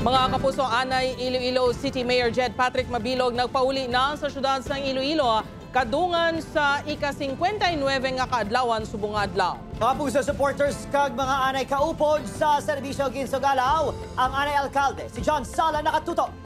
Mga kapuso, anay Iloilo City Mayor Jed Patrick Mabilog nagpauli na sa syudad ng Iloilo kadungan sa ika-59 nga kaadlawan subong adlaw. Mga puso supporters kag mga anay kaupod sa serbisyo ginsugalaw, ang anay alkalde si John Sala nakatutok.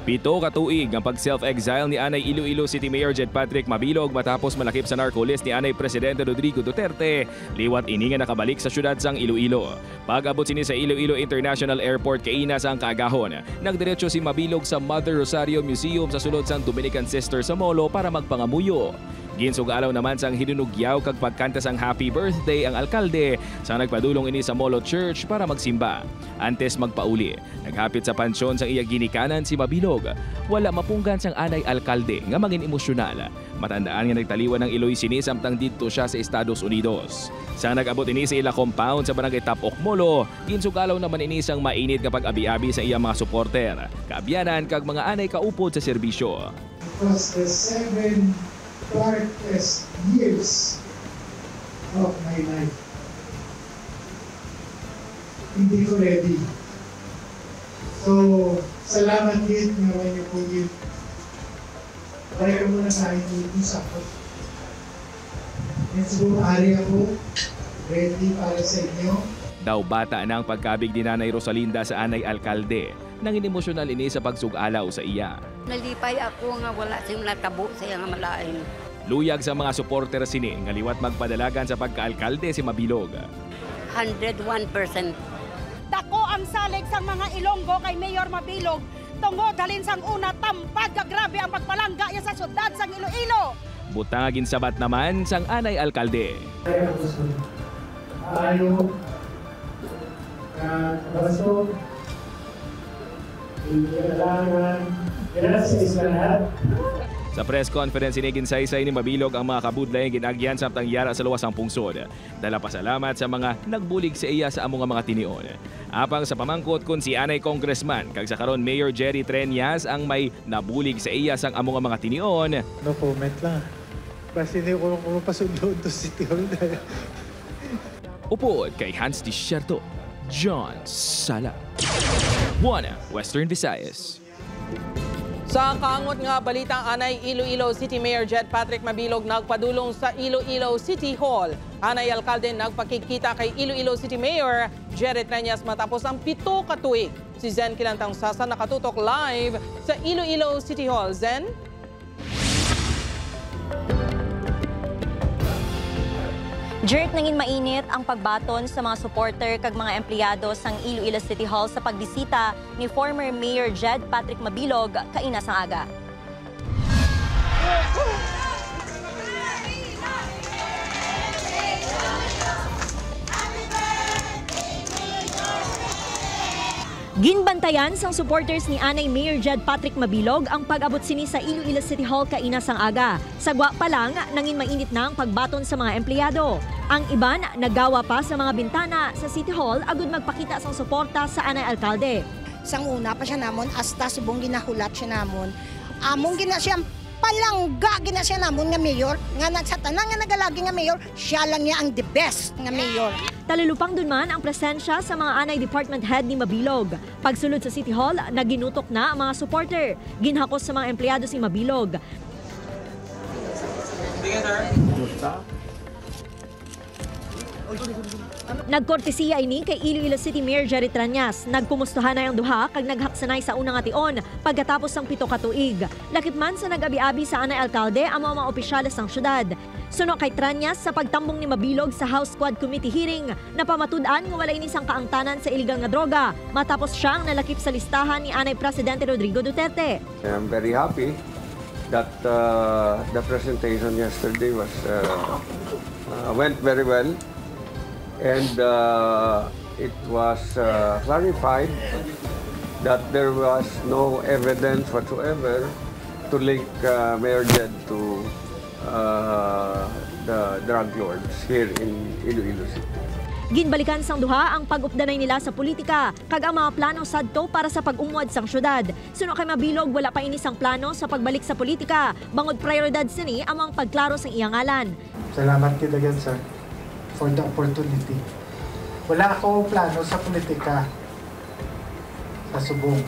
7 katuig ang pag-self-exile ni anay Iloilo City Mayor Jed Patrick Mabilog matapos malakip sa narco-list ni anay Presidente Rodrigo Duterte. Liwat ini nga nakabalik sa syudad sang Iloilo. Pag-abot sini sa Iloilo International Airport kaina sa ang kaagahon, nagdiretso si Mabilog sa Mother Rosario Museum sa sulod sang Dominican Sister sa Molo para magpangamuyo. Ginsugalaw naman sang hinunugyaw kag pagkanta sang Happy Birthday ang alkalde sa nagpadulong ini sa Molo Church para magsimba. Antes magpauli, naghapit sa pansyon sang iya ginikanan si Mabilog. Wala mapunggan sang anay alkalde nga mangin emosyonal. Matandaan nga nagtaliwan ng Iloy Sini samtang didto siya sa Estados Unidos. Sa nag-abot ini sa ila compound sa barangay Tapok Molo, ginsugalaw naman ini sang mainit kapag abi-abi sa iya mga suporter, kaabyanan kag mga anay kaupod sa serbisyo. Was the 7 darkest years of my life. Hindi ko ready. So, salamat din naman niyo po yun. Balik mo na sa akin yung sakot. And siguro ari ako ready para sa inyo. Daw bata na ang pagkabig ni Nanay Rosalinda sa anay alkalde. Nangin emosyonal ini sa pagsugalaw sa iya. Nalipay ako nga wala siyang natabo sa nga malain. Luyag sa mga supporter sini nga liwat magpadalagan sa pagkaalkalde si Mabilog. 101%. Dako ang salig sang mga Ilonggo kay Mayor Mabilog tungod halin sang una tampad ka grabe ang pagpalangga niya sa syudad sang Iloilo. Butangagin sabat naman sang anay alkalde. Ayaw, kabaso, kailangan, gracias sa lahat. Sa press conference iniginsaysay ni Mabilog ang mga kabudlay ginagyan samtang yara sa luwas ang pungsod. Dala pasalamat sa mga nagbulig sa iya sa among mga tinion. Apang sa pamangkot kun si anay congressman kag sa karon Mayor Jerry Treñas ang may nabulig sa iya sang among mga tinion. No comment lang. Kasi hindi ko pasundon to City Hall dahil. Upod kay Hans Desierto, John Sala. 1 Western Visayas. Sa kaangot nga balitang anay Iloilo City Mayor Jed Patrick Mabilog nagpadulong sa Iloilo City Hall. Anay alkalde nagpakikita kay Iloilo City Mayor Jerry Treñas matapos ang 7 katuig. Si Zen Kilantang Sasa nakatutok live sa Iloilo City Hall. Zen? Jerk nangin mainit ang pagbaton sa mga supporter kag mga empleyado sang Iloilo City Hall sa pagbisita ni former Mayor Jed Patrick Mabilog kaina sang aga. Ginbantayan sang supporters ni anay Mayor Jed Patrick Mabilog ang pag-abot sini sa Iloilo City Hall kaina sang aga. Sagwa pa lang nangin mainit na ang pagbaton sa mga empleyado. Ang iban nagawa pa sa mga bintana sa City Hall agud magpakita sang suporta sa anay alkalde. Sang una pa siya namon hasta subong ginahulat siya namon. Among gina siya palangga gina siya namon nga mayor nga sa tanan nga nagalagi nga mayor siya lang niya ang the best nga mayor. Talulupang dun man ang presensya sa mga anay department head ni Mabilog. Pagsulod sa City Hall, naginutok na ang mga supporter. Ginhakos sa mga empleyado si Mabilog. Nagkortesiya ini kay Iloilo City Mayor Jerry Treñas. Nagkumustahan na ang duha kag naghaksanay sa unang ation pagkatapos ng 7 katuig. Lakip man sa nag-abi-abi sa anay alkalde ang mga opisyales ng syudad. Suno kay Treñas sa pagtambong ni Mabilog sa House Squad Committee hearing na pamatud-an nga wala inisang kaangtanan sa iligal nga droga matapos siyang nalakip sa listahan ni anay Presidente Rodrigo Duterte. I'm very happy that the presentation yesterday was went very well. And it was clarified that there was no evidence whatsoever to link Mayor Jed to the drug lords here in Iloilo City. Ginbalikan sang duha ang pag-updanay nila sa politika kag ang mga plano sadto para sa pag-umwad sang syudad. Suno kay Mabilog wala pa inisang plano sa pagbalik sa politika. Bangod prioridad sini among pagklaro sang iyang ngalan. Salamat kita again, sir, for the opportunity wala akong plano sa politika sa Subong.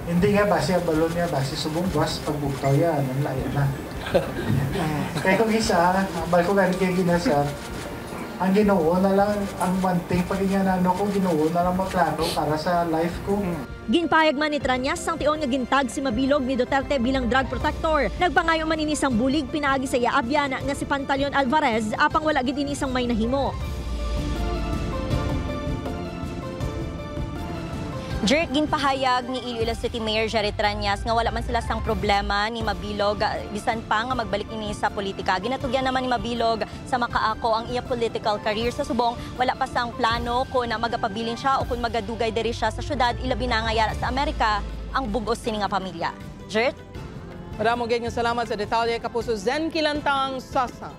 Hindi nga base ang balon niya, base Subong, buwas pagbuktaw yan, ang layan na. Kaya kung isa, bal ko ganit kayo ginasar, ang Ginoo na lang, ang one thing pag inganano ko, Ginoo na lang maplano para sa life ko. Ginpayag man ni Triañas sang tion nga gintag si Mabilog ni Duterte bilang drug protector. Nagpangayo man inisang bulig pinaagi sa yaabyan nga si Pantaleon Alvarez apang wala gid inisang may nahimo. Jerk, ginpahayag ni Iloilo City Mayor Jerry Triañas nga wala man sila sang problema ni Mabilog bisan pa nga magbalik ini sa politika. Ginatugyan naman ni Mabilog sa makaako ang iya political career sa Subong. Wala pa sang plano kung na magapabilin siya o kung magadugay diri siya sa syudad ilabi na nga yara sa Amerika ang bugos sini nga pamilya. Jerk? Maramong gayong salamat sa detalye, Kapuso Zen Kilantang Sasa.